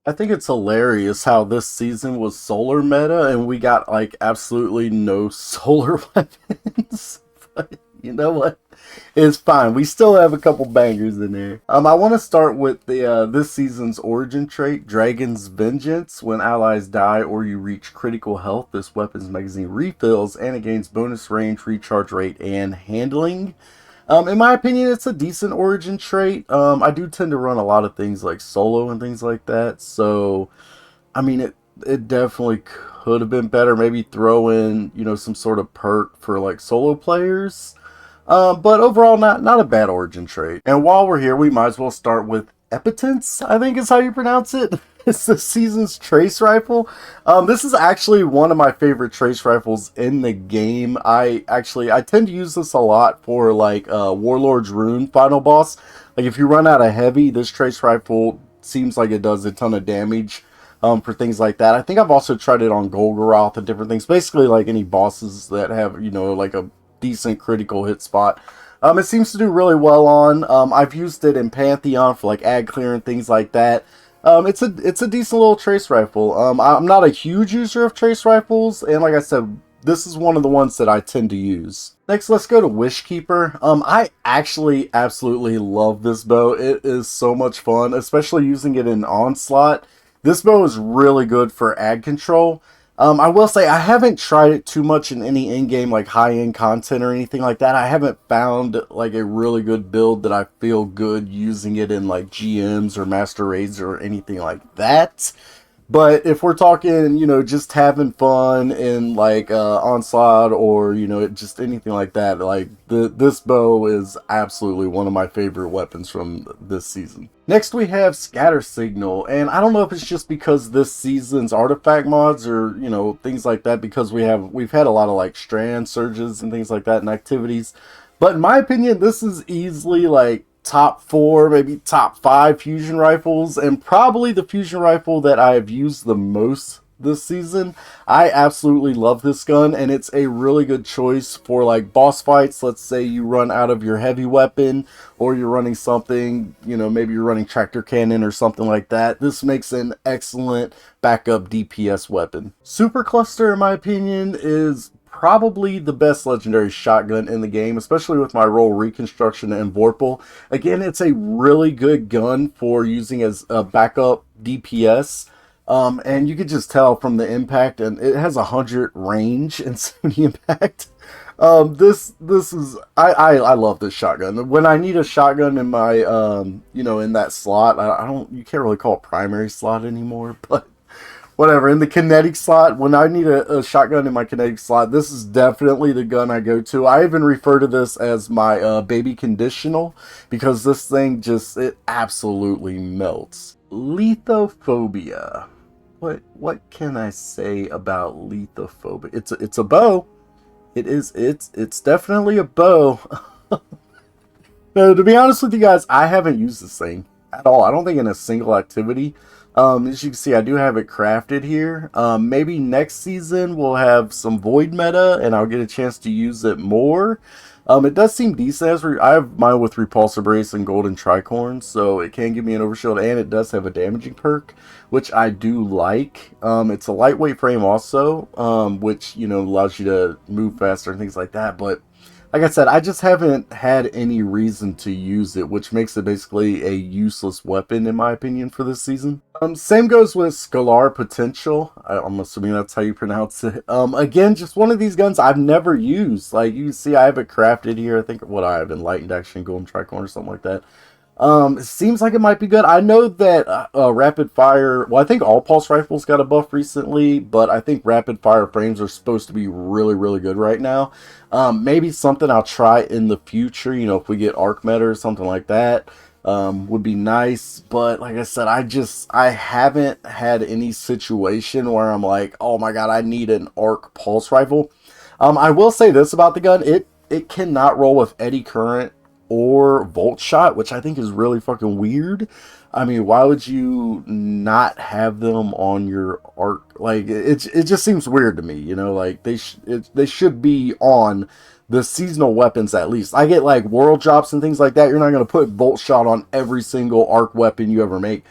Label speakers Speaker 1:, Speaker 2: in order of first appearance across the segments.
Speaker 1: I think it's hilarious how this season was solar meta and we got like absolutely no solar weapons. But you know what? It's fine. We still have a couple bangers in there. I want to start with the this season's origin trait, Dragon's Vengeance. When allies die or you reach critical health, this weapon's magazine refills and it gains bonus range, recharge rate, and handling. In my opinion, it's a decent origin trait. I do tend to run a lot of things like solo and things like that. So, I mean, it definitely could have been better. Maybe throw in, some sort of perk for like solo players. But overall, not a bad origin trait. And while we're here, we might as well start with Epitence, I think is how you pronounce it. It's the season's trace rifle. This is actually one of my favorite trace rifles in the game. I tend to use this a lot for like Warlord's Rune final boss. Like if you run out of heavy, this trace rifle seems like it does a ton of damage. For things like that. I think I've also tried it on Golgoroth and different things. Basically, like any bosses that have, like a decent critical hit spot. It seems to do really well on. I've used it in Pantheon for like ad clear and things like that. It's a decent little trace rifle. I'm not a huge user of trace rifles, and like I said, this is one of the ones that I tend to use. Next, let's go to Wishkeeper. I actually absolutely love this bow. It is so much fun, especially using it in Onslaught. This bow is really good for ad control. I will say I haven't tried it too much in any in-game like high-end content or anything like that. I haven't found like a really good build that I feel good using it in like GMs or Master Raids or anything like that. But if we're talking, just having fun in like Onslaught or just anything like that, like this bow is absolutely one of my favorite weapons from this season. Next we have Scatter Signal, and I don't know if it's just because this season's artifact mods or things like that, because we've had a lot of like strand surges and things like that and activities. But in my opinion, this is easily like top 4, maybe top 5 fusion rifles, and probably the fusion rifle that I have used the most this season. I absolutely love this gun, and it's a really good choice for like boss fights. Let's say you run out of your heavy weapon, or you're running something, maybe you're running tractor cannon or something like that. This makes an excellent backup DPS weapon. Super Cluster, in my opinion, is probably the best legendary shotgun in the game, especially with my role Reconstruction and Vorpal. Again, it's a really good gun for using as a backup DPS. And you could just tell from the impact, and it has 100 range and 70 impact. This is I love this shotgun. When I need a shotgun in my in that slot, I don't, you can't really call it primary slot anymore, but whatever, in the kinetic slot, when I need a shotgun in my kinetic slot, this is definitely the gun I go to. I even refer to this as my baby conditional, because this thing it absolutely melts. Lithophobia. What can I say about Lithophobia? It's a bow. It's definitely a bow. No, to be honest with you guys, I haven't used this thing at all. I don't think in a single activity. As you can see, I do have it crafted here. Maybe next season we'll have some void meta and I'll get a chance to use it more. It does seem decent. I have mine with Repulsor Brace and Golden Tricorn, so it can give me an overshield, and it does have a damaging perk, which I do like. It's a lightweight frame also, which, allows you to move faster and things like that, but like I said, I just haven't had any reason to use it, which makes it basically a useless weapon, in my opinion, for this season. Same goes with Scalar Potential. I'm assuming that's how you pronounce it. Again, just one of these guns I've never used. Like, you can see I have it crafted here. I think what I have, Enlightened Action, Golden Tricorn, or something like that. It seems like it might be good. I know that rapid fire, well, I think all pulse rifles got a buff recently, but I think rapid fire frames are supposed to be really, really good right now. Maybe something I'll try in the future, if we get arc meta or something like that, would be nice. But like I said, I haven't had any situation where I'm like, oh my god, I need an arc pulse rifle. I will say this about the gun, it cannot roll with eddy current or volt shot, which I think is really fucking weird. I mean, why would you not have them on your arc? Like, it just seems weird to me, like they should be on the seasonal weapons at least. I get like world drops and things like that. You're not going to put volt shot on every single arc weapon you ever make.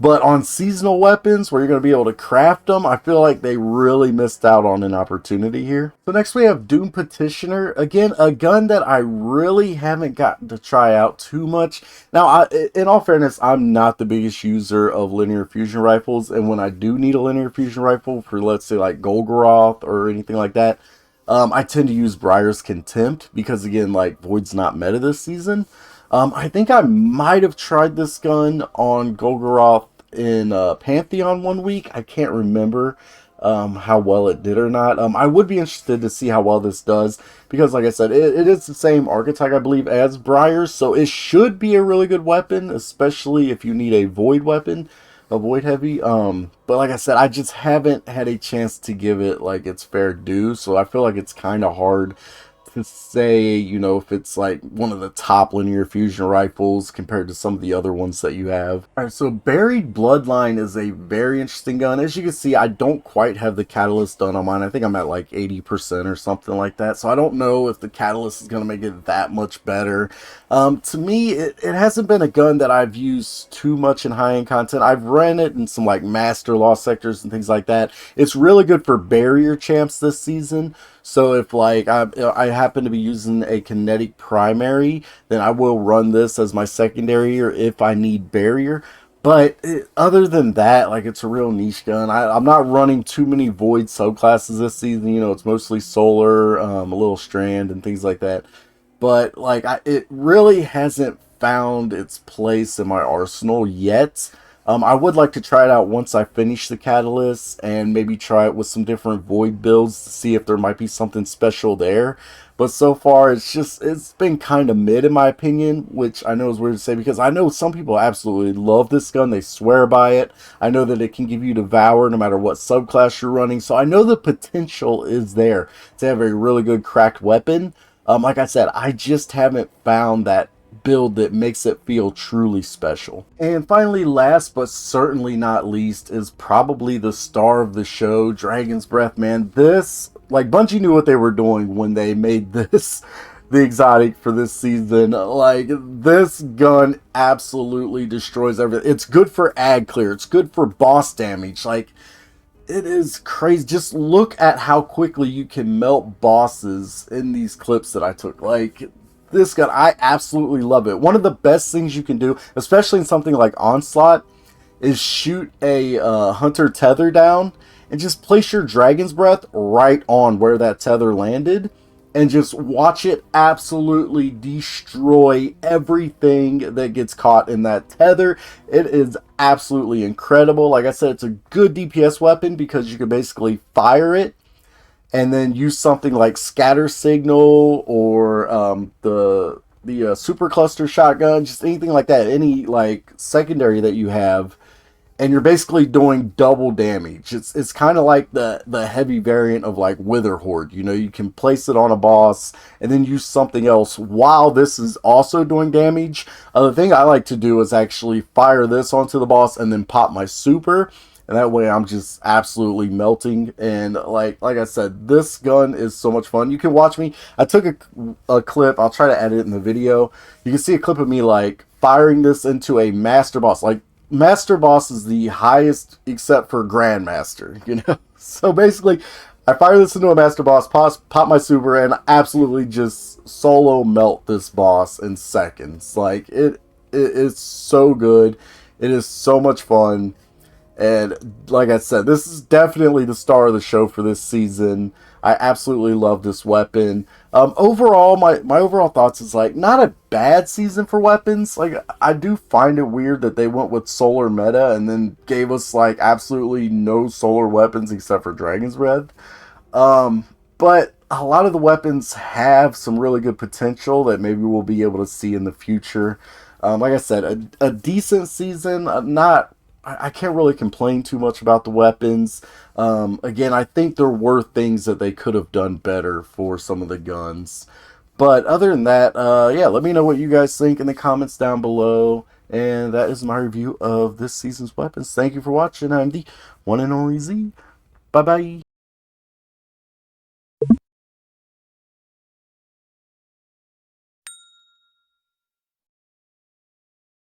Speaker 1: But on seasonal weapons, where you're going to be able to craft them, I feel like they really missed out on an opportunity here. So next we have Doom Petitioner. Again, a gun that I really haven't gotten to try out too much. Now, in all fairness, I'm not the biggest user of linear fusion rifles. And when I do need a linear fusion rifle for, let's say, like Golgoroth or anything like that, I tend to use Briar's Contempt because, again, like, Void's not meta this season. I think I might have tried this gun on Golgoroth in Pantheon one week. I can't remember how well it did or not. I would be interested to see how well this does because, like I said, it is the same archetype, I believe, as Briar's, so it should be a really good weapon, especially if you need a Void weapon, a Void heavy. But like I said, I just haven't had a chance to give it like its fair due, so I feel like it's kind of hard to say, you know, if it's like one of the top linear fusion rifles compared to some of the other ones that you have. Alright, so Buried Bloodline is a very interesting gun. As you can see, I don't quite have the catalyst done on mine. I think I'm at like 80% or something like that. So I don't know if the catalyst is going to make it that much better. To me, it hasn't been a gun that I've used too much in high-end content. I've ran it in some like Master Lost sectors and things like that. It's really good for barrier champs this season. So if like I happen to be using a kinetic primary, then I will run this as my secondary or if I need barrier. But other than that, like, it's a real niche gun. I'm not running too many Void subclasses this season. You know, it's mostly Solar, a little Strand, and things like that. But like, it really hasn't found its place in my arsenal yet. I would like to try it out once I finish the Catalyst and maybe try it with some different Void builds to see if there might be something special there. But so far, it's been kind of mid in my opinion, which I know is weird to say because I know some people absolutely love this gun. They swear by it. I know that it can give you Devour no matter what subclass you're running. So I know the potential is there to have a really good cracked weapon. Like I said, I just haven't found that build that makes it feel truly special. And finally, last but certainly not least, is probably the star of the show, Dragon's Breath. Man, this, like, Bungie knew what they were doing when they made this the exotic for this season. Like, this gun absolutely destroys everything. It's good for ag clear, it's good for boss damage. Like, it is crazy. Just look at how quickly you can melt bosses in these clips that I took. Like, this gun, I absolutely love it. One of the best things you can do, especially in something like Onslaught, is shoot a Hunter tether down and just place your Dragon's Breath right on where that tether landed and just watch it absolutely destroy everything that gets caught in that tether. It is absolutely incredible. Like I said, it's a good DPS weapon because you can basically fire it and then use something like Scatter Signal or the Super Cluster Shotgun, just anything like that, any like secondary that you have, and you're basically doing double damage. It's kind of like the heavy variant of like Wither Horde. You know, you can place it on a boss and then use something else while this is also doing damage. The thing I like to do is actually fire this onto the boss and then pop my super. And that way I'm just absolutely melting. And like I said, this gun is so much fun. You can watch me. I took a clip. I'll try to edit it in the video. You can see a clip of me like firing this into a master boss. Like, master boss is the highest except for grandmaster, you know? So basically, I fire this into a master boss, pop my super, and absolutely just solo melt this boss in seconds. Like, it is so good. It is so much fun. And like I said, this is definitely the star of the show for this season. I absolutely love this weapon. Overall, my overall thoughts is like, not a bad season for weapons. Like, I do find it weird that they went with solar meta and then gave us like absolutely no solar weapons except for Dragon's Breath. But a lot of the weapons have some really good potential that maybe we'll be able to see in the future. Like I said, a decent season, I can't really complain too much about the weapons. Again, I think there were things that they could have done better for some of the guns. But other than that, yeah, let me know what you guys think in the comments down below. And that is my review of this season's weapons. Thank you for watching. I'm the one and only Z. Bye-bye.